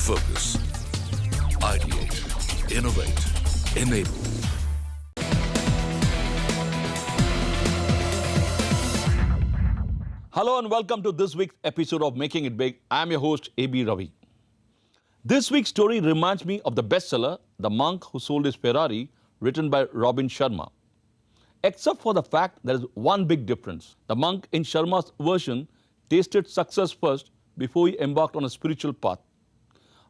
Focus. Ideate. Innovate. Enable. Hello and welcome to this week's episode of Making It Big. I'm your host, A.B. Ravi. This week's story reminds me of the bestseller, The Monk Who Sold His Ferrari, written by Robin Sharma. Except for the fact there is one big difference. The monk in Sharma's version tasted success first before he embarked on a spiritual path.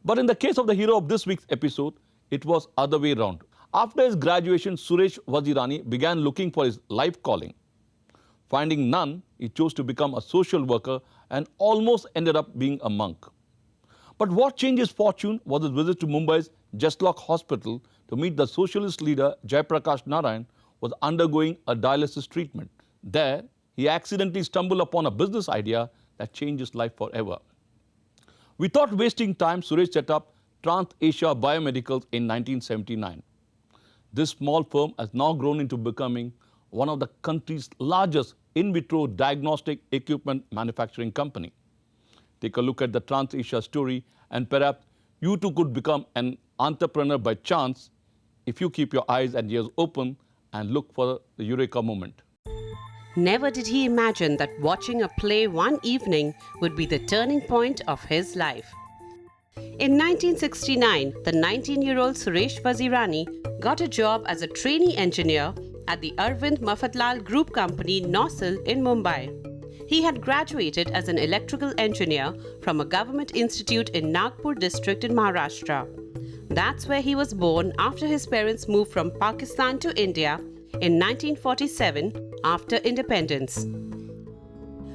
But in the case of the hero of this week's episode, it was other way around. After his graduation, Suresh Vazirani began looking for his life calling. Finding none, he chose to become a social worker and almost ended up being a monk. But what changed his fortune was his visit to Mumbai's Justlock Hospital to meet the socialist leader Jayaprakash Narayan, who was undergoing a dialysis treatment. There, he accidentally stumbled upon a business idea that changed his life forever. Without wasting time, Suresh set up Transasia Bio-Medicals in 1979. This small firm has now grown into becoming one of the country's largest in-vitro diagnostic equipment manufacturing company. Take a look at the Transasia story and perhaps you too could become an entrepreneur by chance if you keep your eyes and ears open and look for the eureka moment. Never did he imagine that watching a play one evening would be the turning point of his life. In 1969, the 19-year-old Suresh Vazirani got a job as a trainee engineer at the Arvind Mafatlal Group Company, Nosil in Mumbai. He had graduated as an electrical engineer from a government institute in Nagpur district in Maharashtra. That's where he was born after his parents moved from Pakistan to India in 1947 after independence.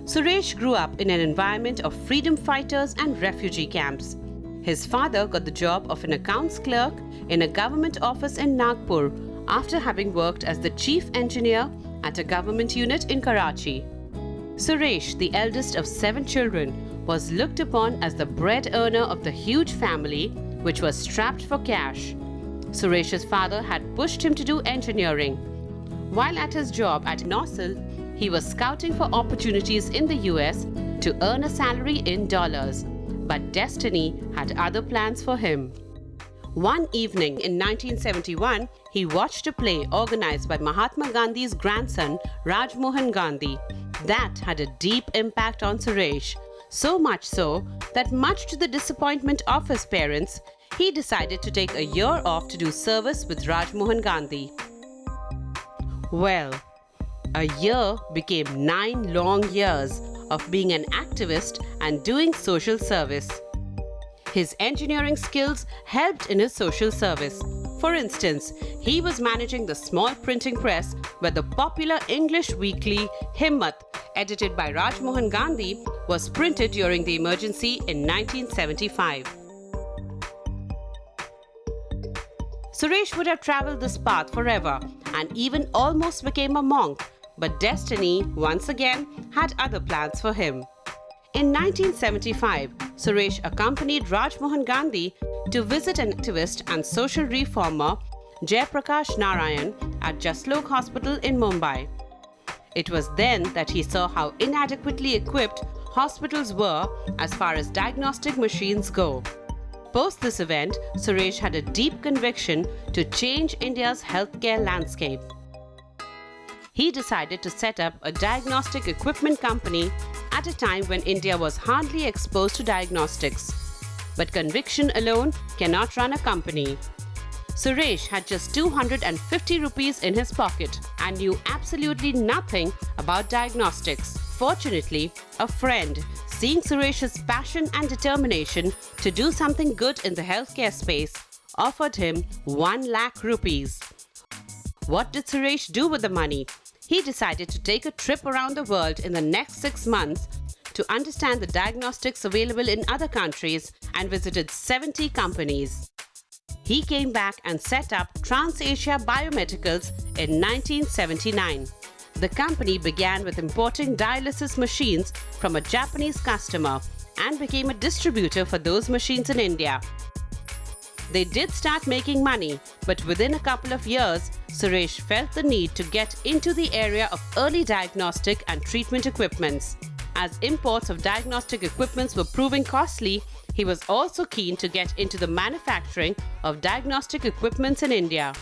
Suresh grew up in an environment of freedom fighters and refugee camps. His father got the job of an accounts clerk in a government office in Nagpur after having worked as the chief engineer at a government unit in Karachi. Suresh, the eldest of 7 children, was looked upon as the bread earner of the huge family, which was strapped for cash. Suresh's father had pushed him to do engineering. While at his job at Nosil, he was scouting for opportunities in the US to earn a salary in dollars. But destiny had other plans for him. One evening in 1971, he watched a play organized by Mahatma Gandhi's grandson, Rajmohan Gandhi. That had a deep impact on Suresh, so much so that much to the disappointment of his parents, he decided to take a year off to do service with Rajmohan Gandhi. Well, a year became 9 long years of being an activist and doing social service. His engineering skills helped in his social service. For instance, he was managing the small printing press where the popular English weekly Himmat, edited by Rajmohan Gandhi, was printed during the emergency in 1975. Suresh would have traveled this path forever and even almost became a monk, but destiny, once again, had other plans for him. In 1975, Suresh accompanied Rajmohan Gandhi to visit an activist and social reformer, Jayaprakash Narayan, at Justlock Hospital in Mumbai. It was then that he saw how inadequately equipped hospitals were as far as diagnostic machines go. Post this event, Suresh had a deep conviction to change India's healthcare landscape. He decided to set up a diagnostic equipment company at a time when India was hardly exposed to diagnostics. But conviction alone cannot run a company. Suresh had just 250 rupees in his pocket and knew absolutely nothing about diagnostics. Fortunately, a friend, seeing Suresh's passion and determination to do something good in the healthcare space, offered him 1 lakh rupees. What did Suresh do with the money? He decided to take a trip around the world in the next 6 months to understand the diagnostics available in other countries and visited 70 companies. He came back and set up Transasia Bio-Medicals in 1979. The company began with importing dialysis machines from a Japanese customer and became a distributor for those machines in India. They did start making money, but within a couple of years, Suresh felt the need to get into the area of early diagnostic and treatment equipments. As imports of diagnostic equipments were proving costly, he was also keen to get into the manufacturing of diagnostic equipments in India.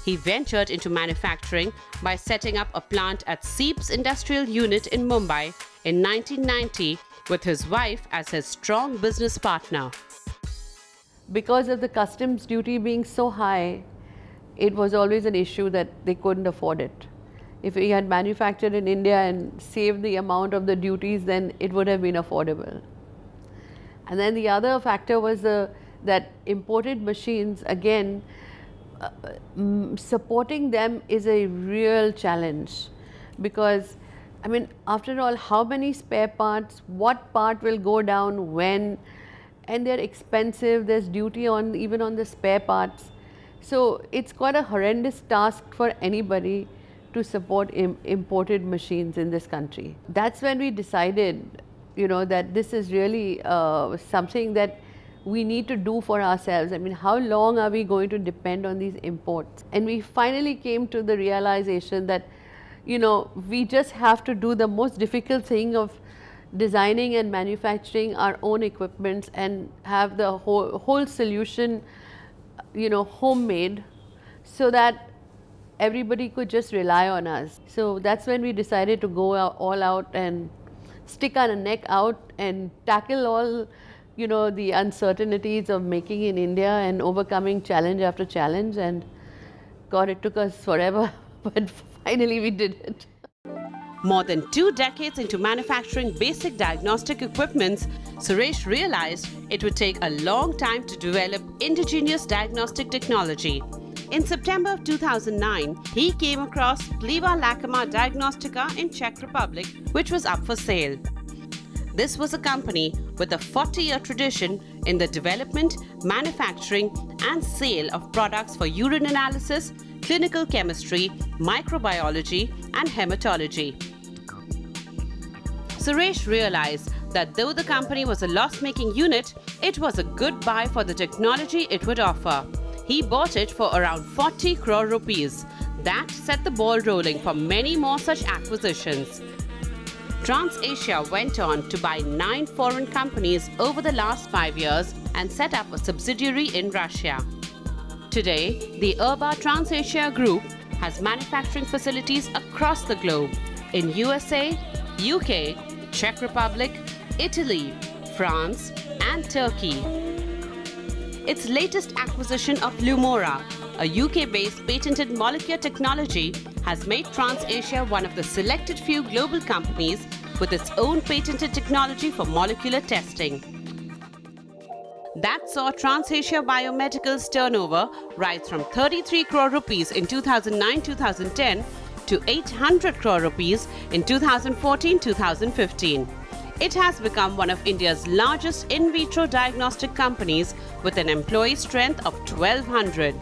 He ventured into manufacturing by setting up a plant at Seeps Industrial Unit in Mumbai in 1990 with his wife as his strong business partner. Because of the customs duty being so high, it was always an issue that they couldn't afford it. If we had manufactured in India and saved the amount of the duties, then it would have been affordable. And then the other factor was that imported machines, again, supporting them is a real challenge, because I mean, after all, how many spare parts, what part will go down when, and they're expensive, there's duty on even on the spare parts. So it's quite a horrendous task for anybody to support imported machines in this country. That's when we decided, that this is really something that we need to do for ourselves. I mean, how long are we going to depend on these imports? And we finally came to the realization that, we just have to do the most difficult thing of designing and manufacturing our own equipments and have the whole solution, homemade, so that everybody could just rely on us. So that's when we decided to go all out and stick our neck out and tackle all, the uncertainties of making in India and overcoming challenge after challenge. And God, it took us forever, but finally we did it. More than 2 decades into manufacturing basic diagnostic equipments, Suresh realized it would take a long time to develop indigenous diagnostic technology. In September of 2009, he came across Pliva Lacema Diagnostica in Czech Republic, which was up for sale. This was a company with a 40-year tradition in the development, manufacturing, and sale of products for urine analysis, clinical chemistry, microbiology, and hematology. Suresh realized that though the company was a loss-making unit, it was a good buy for the technology it would offer. He bought it for around 40 crore rupees. That set the ball rolling for many more such acquisitions. Transasia went on to buy 9 foreign companies over the last 5 years and set up a subsidiary in Russia. Today, the Transasia Group has manufacturing facilities across the globe in USA, UK, Czech Republic, Italy, France, and Turkey. Its latest acquisition of Lumora, a UK-based patented molecular technology, has made Transasia one of the selected few global companies with its own patented technology for molecular testing. That saw Transasia Bio-Medicals turnover rise from 33 crore rupees in 2009-2010 to 800 crore rupees in 2014-2015. It has become one of India's largest in-vitro diagnostic companies with an employee strength of 1,200.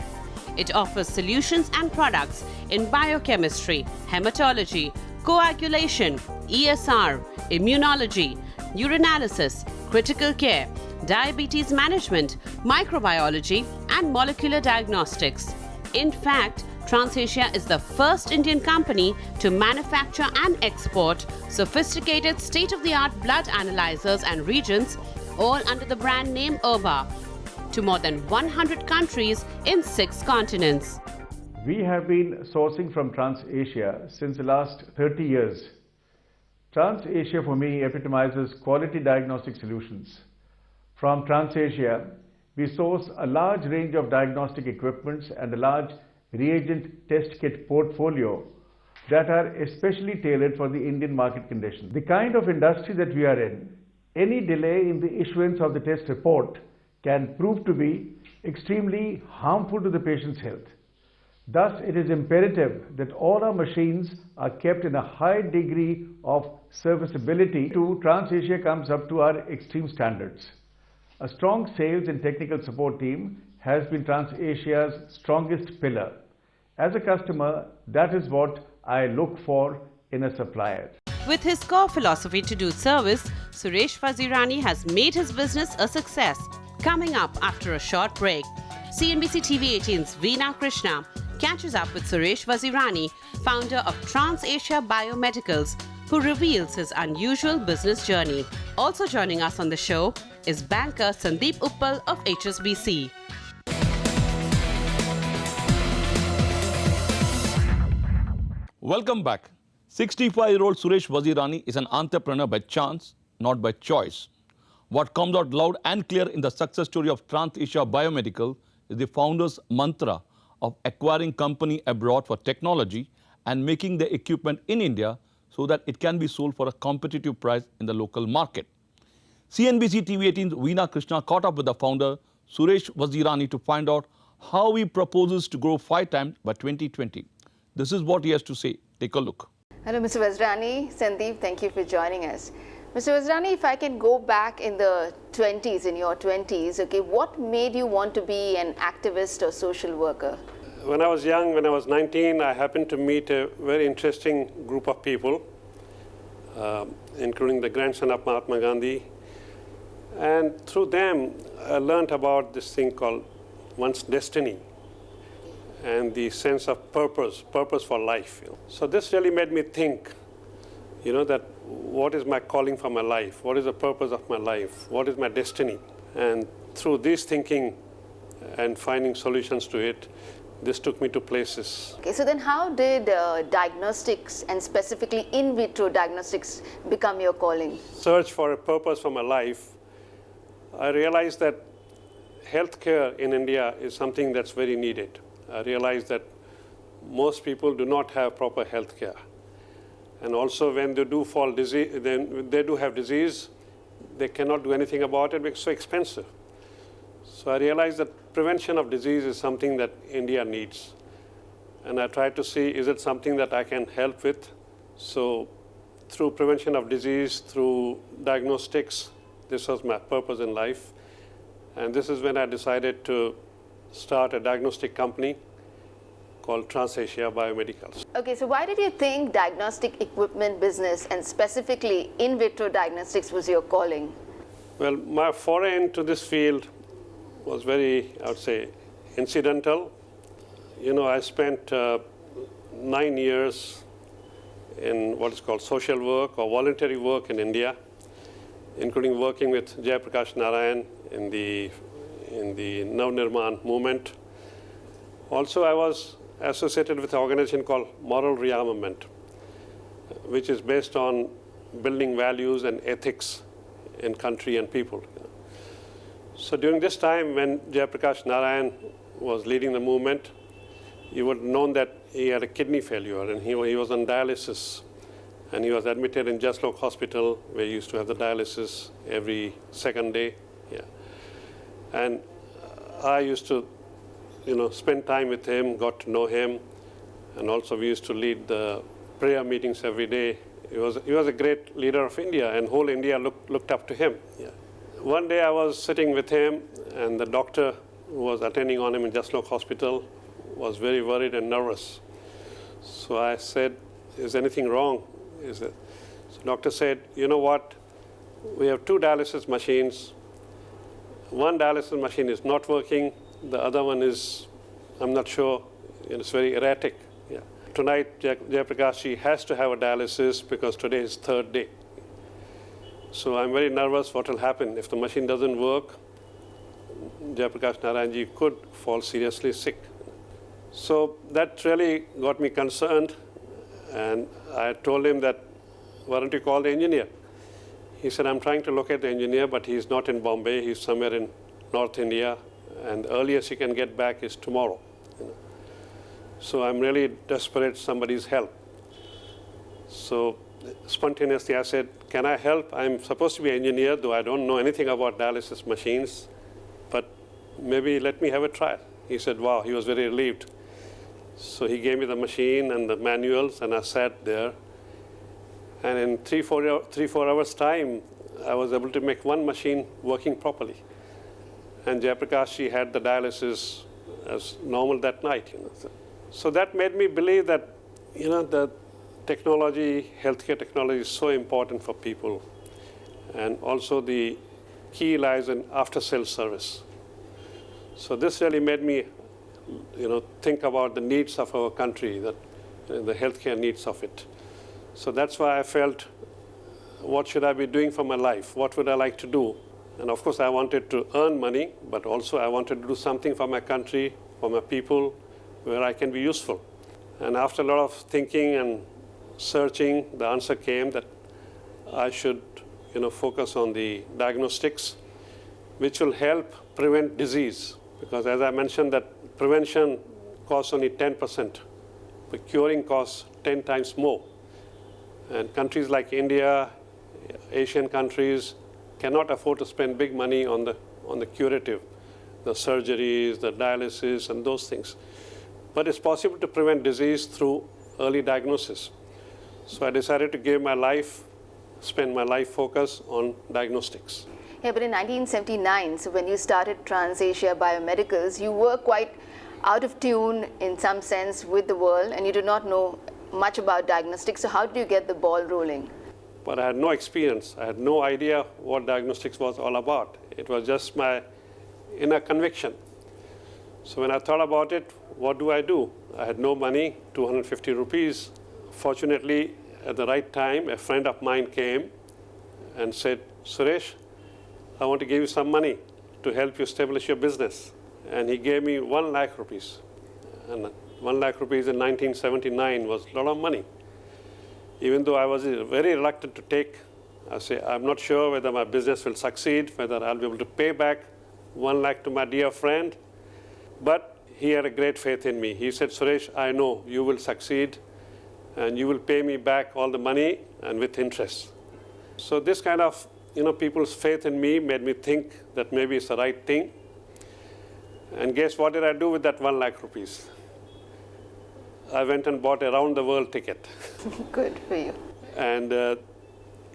It offers solutions and products in biochemistry, hematology, coagulation, ESR, immunology, urinalysis, critical care, diabetes management, microbiology, and molecular diagnostics. In fact, Transasia is the first Indian company to manufacture and export sophisticated state-of-the-art blood analyzers and reagents, all under the brand name Erba, to more than 100 countries in 6 continents. We have been sourcing from Transasia since the last 30 years. Transasia for me epitomizes quality diagnostic solutions. From Transasia, we source a large range of diagnostic equipments and a large reagent test kit portfolio that are especially tailored for the Indian market conditions. The kind of industry that we are in, any delay in the issuance of the test report can prove to be extremely harmful to the patient's health. Thus, it is imperative that all our machines are kept in a high degree of serviceability. Transasia comes up to our extreme standards. A strong sales and technical support team has been Transasia's strongest pillar. As a customer, that is what I look for in a supplier. With his core philosophy to do service, Suresh Vazirani has made his business a success. Coming up after a short break, CNBC TV 18's Veena Krishna catches up with Suresh Vazirani, founder of Transasia Bio-Medicals, who reveals his unusual business journey. Also joining us on the show is banker Sandeep Uppal of HSBC. Welcome back. 65-year-old Suresh Vazirani is an entrepreneur by chance, not by choice. What comes out loud and clear in the success story of Transasia Bio-Medicals is the founder's mantra of acquiring company abroad for technology and making the equipment in India so that it can be sold for a competitive price in the local market. CNBC TV 18's Veena Krishna caught up with the founder, Suresh Vazirani, to find out how he proposes to grow 5 times by 2020. This is what he has to say. Take a look. Hello, Mr. Vazirani. Sandeep, thank you for joining us. Mr. Vazirani, if I can go back in the 20s, in your 20s, okay, what made you want to be an activist or social worker? When I was young, when I was 19, I happened to meet a very interesting group of people, including the grandson of Mahatma Gandhi. And through them, I learned about this thing called one's destiny and the sense of purpose for life. So this really made me think, that what is my calling for my life? What is the purpose of my life? What is my destiny? And through this thinking and finding solutions to it, this took me to places. Okay, so then how did diagnostics and specifically in vitro diagnostics become your calling? Search for a purpose for my life. I realized that healthcare in India is something that's very needed. I realized that most people do not have proper healthcare. And also when they do fall disease, then they do have disease, they cannot do anything about it because it's so expensive. So I realized that prevention of disease is something that India needs. And I tried to see, is it something that I can help with? So through prevention of disease, through diagnostics, this was my purpose in life. And this is when I decided to start a diagnostic company called Transasia Bio-Medicals. Okay, so why did you think diagnostic equipment business and specifically in vitro diagnostics was your calling? Well, my foray into this field was very, I would say, incidental. I spent 9 years in what is called social work or voluntary work in India, including working with Jayaprakash Narayan in the Navnirman movement. Also, I was associated with an organization called Moral Rearmament, which is based on building values and ethics in country and people. So during this time when Jayaprakash Narayan was leading the movement, you would have known that he had a kidney failure and he was on dialysis. And he was admitted in Jaslok Hospital, where he used to have the dialysis every second day. Yeah. And I used to, spend time with him, got to know him, and also we used to lead the prayer meetings every day. He was a great leader of India, and whole India looked up to him. Yeah. One day I was sitting with him, and the doctor who was attending on him in Jaslok Hospital was very worried and nervous. So I said, "Is anything wrong?" So the doctor said, "You know what? We have 2 dialysis machines. One dialysis machine is not working. The other one is, I'm not sure, it's very erratic. Yeah. Tonight, Jayaprakash has to have a dialysis because today is 3rd day. So I'm very nervous what will happen. If the machine doesn't work, Jayaprakash Narayanji could fall seriously sick." So that really got me concerned. And I told him that, "Why don't you call the engineer?" He said, "I'm trying to locate the engineer, but he's not in Bombay. He's somewhere in North India. And the earliest he can get back is tomorrow." So I'm really desperate somebody's help. So spontaneously I said, "Can I help? I'm supposed to be an engineer, though I don't know anything about dialysis machines. But maybe let me have a try." He said, "Wow," he was very relieved. So he gave me the machine and the manuals, and I sat there. And in 3-4 hours time, I was able to make one machine working properly. And Jayaprakash had the dialysis as normal that night. So that made me believe that, the technology, healthcare technology is so important for people. And also the key lies in after-sales service. So this really made me, think about the needs of our country, the healthcare needs of it. So that's why I felt, what should I be doing for my life? What would I like to do? And of course, I wanted to earn money, but also I wanted to do something for my country, for my people, where I can be useful. And after a lot of thinking and searching, the answer came that I should focus on the diagnostics, which will help prevent disease. Because as I mentioned, that prevention costs only 10%, but curing costs 10 times more. And countries like India, Asian countries, cannot afford to spend big money on the curative, the surgeries, the dialysis, and those things. But it's possible to prevent disease through early diagnosis. So I decided to spend my life focus on diagnostics. Yeah, but in 1979, so when you started Transasia Bio-Medicals, you were quite out of tune in some sense with the world, and you did not know much about diagnostics. So how did you get the ball rolling? But I had no experience. I had no idea what diagnostics was all about. It was just my inner conviction. So when I thought about it, what do? I had no money, 250 rupees. Fortunately, at the right time, a friend of mine came and said, Suresh, I want to give you some money to help you establish your business. And he gave me 1 lakh rupees. And 1 lakh rupees in 1979 was a lot of money. Even though I was very reluctant to take, I say, I'm not sure whether my business will succeed, whether I'll be able to pay back 1 lakh to my dear friend. But he had a great faith in me. He said, Suresh, I know you will succeed, and you will pay me back all the money and with interest. So this kind of people's faith in me made me think that maybe it's the right thing. And guess what did I do with that 1 lakh rupees? I went and bought a round the world ticket. Good for you. And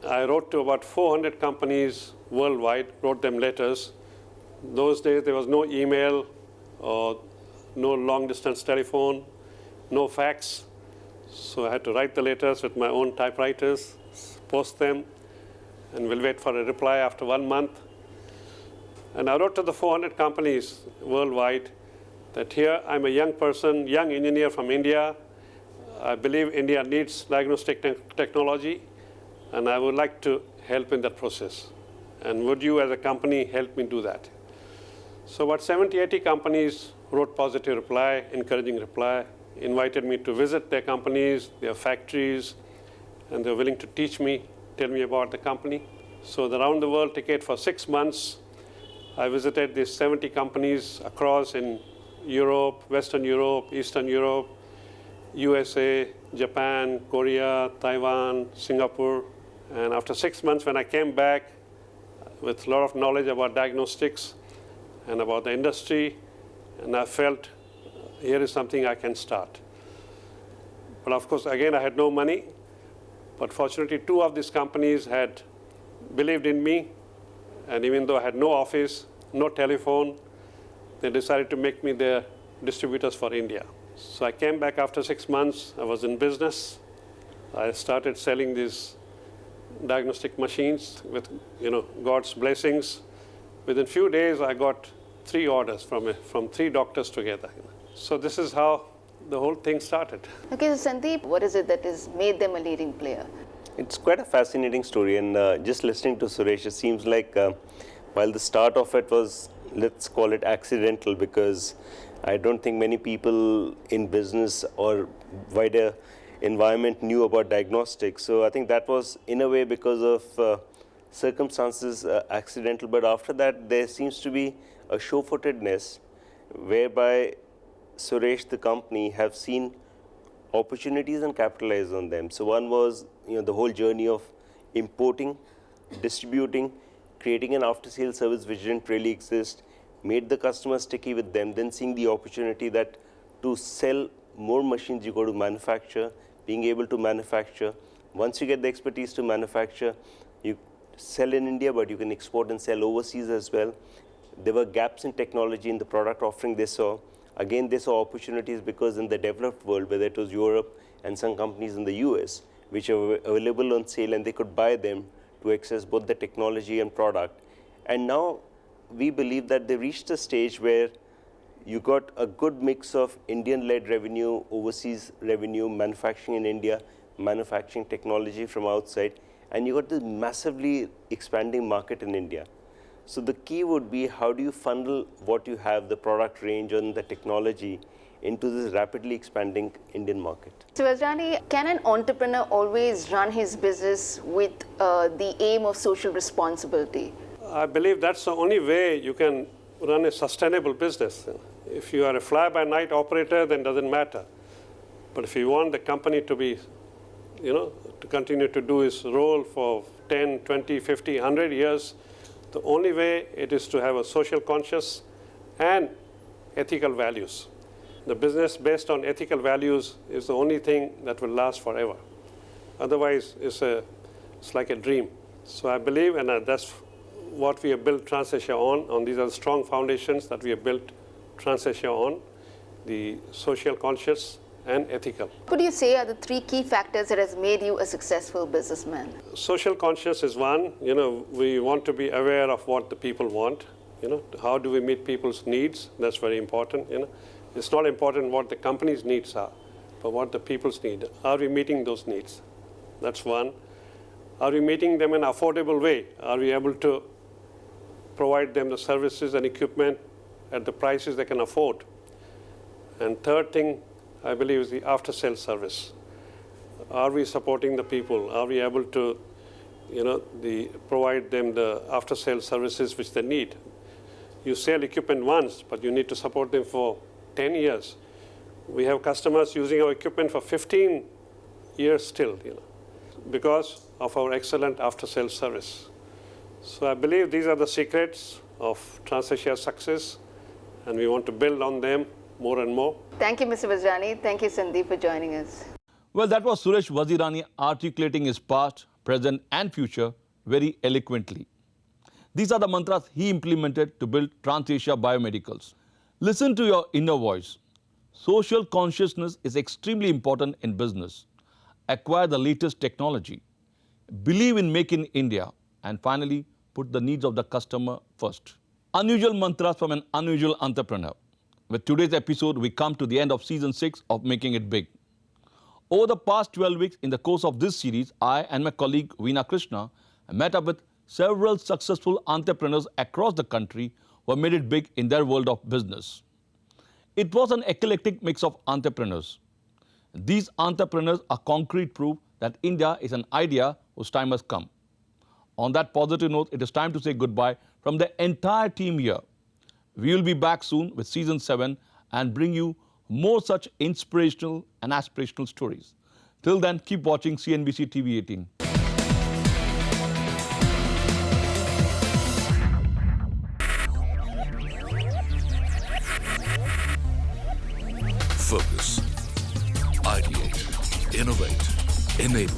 I wrote to about 400 companies worldwide, wrote them letters. Those days there was no email or no long distance telephone, no fax. So I had to write the letters with my own typewriters, post them, and we'll wait for a reply after 1 month. And I wrote to the 400 companies worldwide that here I'm a young person, young engineer from India. I believe India needs diagnostic technology, and I would like to help in that process. And would you as a company help me do that? So about 70, 80 companies wrote positive reply, encouraging reply, invited me to visit their companies, their factories, and they're willing to teach me, tell me about the company. So the round the world ticket for 6 months, I visited these 70 companies across in Europe, Western Europe, Eastern Europe, USA, Japan, Korea, Taiwan, Singapore. And after 6 months, when I came back with a lot of knowledge about diagnostics and about the industry, and I felt here is something I can start. But of course, again, I had no money. But fortunately, 2 of these companies had believed in me. And even though I had no office, no telephone, they decided to make me their distributors for India. So I came back after 6 months. I was in business. I started selling these diagnostic machines with God's blessings. Within few days, I got 3 orders from 3 doctors together. So this is how the whole thing started. Okay, so Sandeep, what is it that has made them a leading player? It's quite a fascinating story, and just listening to Suresh, it seems like while the start of it was, let's call it accidental, because I don't think many people in business or wider environment knew about diagnostics. So I think that was in a way because of circumstances accidental, but after that there seems to be a show-footedness whereby Suresh, the company, have seen opportunities and capitalized on them. So one was the whole journey of importing, distributing, creating an after-sales service which didn't really exist, made the customer sticky with them, then seeing the opportunity that to sell more machines you got to manufacture, being able to manufacture. Once you get the expertise to manufacture, you sell in India, but you can export and sell overseas as well. There were gaps in technology in the product offering they saw. Again, they saw opportunities because in the developed world, whether it was Europe and some companies in the US, which are available on sale and they could buy them to access both the technology and product. And now we believe that they reached a stage where you got a good mix of Indian-led revenue, overseas revenue, manufacturing in India, manufacturing technology from outside, and you got this massively expanding market in India. So the key would be, how do you funnel what you have, the product range and the technology, into this rapidly expanding Indian market? So Vazirani, can an entrepreneur always run his business with the aim of social responsibility? I believe that's the only way you can run a sustainable business. If you are a fly-by-night operator, then it doesn't matter. But if you want the company to be, to continue to do its role for 10, 20, 50, 100 years, the only way it is to have a social conscious and ethical values. The business based on ethical values is the only thing that will last forever. Otherwise, it's like a dream. So I believe, and that's what we have built Transasia on. These are the strong foundations that we have built Transasia on, the social conscious and ethical. What do you say are the three key factors that has made you a successful businessman? Social conscious is one. We want to be aware of what the people want. How do we meet people's needs? That's very important. It's not important what the company's needs are, but what the people's need. Are we meeting those needs? That's one. Are we meeting them in an affordable way? Are we able to provide them the services and equipment at the prices they can afford? And third thing, I believe, is the after-sales service. Are we supporting the people? Are we able to, provide them the after-sales services which they need? You sell equipment once, but you need to support them for 10 years. We have customers using our equipment for 15 years still, because of our excellent after-sales service. So I believe these are the secrets of Transasia's success, and we want to build on them more and more. Thank you, Mr. Vazirani. Thank you, Sandeep, for joining us. Well, that was Suresh Vazirani articulating his past, present and future very eloquently. These are the mantras he implemented to build Transasia Bio-Medicals. Listen to your inner voice. Social consciousness is extremely important in business. Acquire the latest technology. Believe in Make in India. And finally, put the needs of the customer first. Unusual mantras from an unusual entrepreneur. With today's episode, we come to the end of season 6 of Making It Big. Over the past 12 weeks, in the course of this series, I and my colleague Veena Krishna met up with several successful entrepreneurs across the country who have made it big in their world of business. It was an eclectic mix of entrepreneurs. These entrepreneurs are concrete proof that India is an idea whose time has come. On that positive note, it is time to say goodbye from the entire team here. We will be back soon with season 7 and bring you more such inspirational and aspirational stories. Till then, keep watching CNBC TV 18. Focus. Ideate. Innovate. Enable.